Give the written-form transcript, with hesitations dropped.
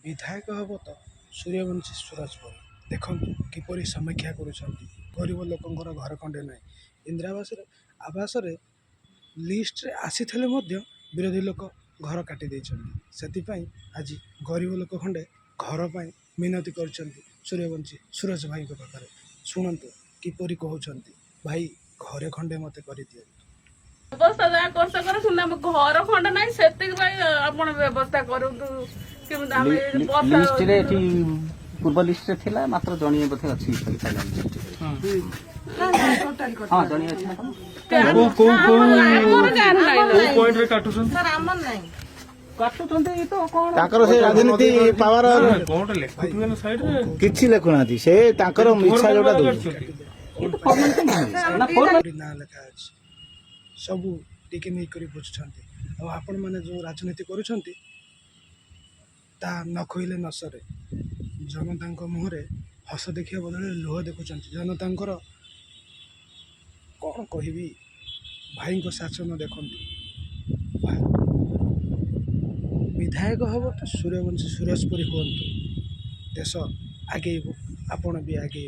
विधायक हम तो सूर्यवंशी सूरजपुर देखु किपरि समीक्षा करुँच गरीब लोकंर घर खंडे ना इंदिरावास आवास लिस्ट आसी विरोधी लोक घर काटी से आज गरीब लोक खंडे घर पर मिनती कर सूर्यवंशी सूरज भाई पाखे शुणु किपरि कहते भाई घरे खंडे मत कर दियो व्यवस्था जहाँ कर घर खंड ना से व्यवस्था करूँ लिस्ट रे पूर्व लिस्ट रे थिला मात्र जणिए बोथे अछि फाइनल लिस्ट हां जणिए अछि ना को पॉइंट रे काटुछन सर आमन नहीं काटुछन्ते ई तो कोन ताकर से राजनीति पावर कोन लेखुथुवे ना साइड रे किछि लेखुनाती से ताकर इच्छा जोटा दउ ई तो फॉर्मेलिटी ना फॉर्मेलिटी ना लेखा अछि सबू टिके नहीं करी बुझुछन्ती आ आपण माने जो राजनीति करूछन्ती ता न कहले न सरे जनता मुहरे हस देखा बदल लुह देखुं जनता कौन कह भाई को शासन देखु विधायक हम तो सूर्यवंशी सूरजपुरी हूँ देश आगे आपण भी आगे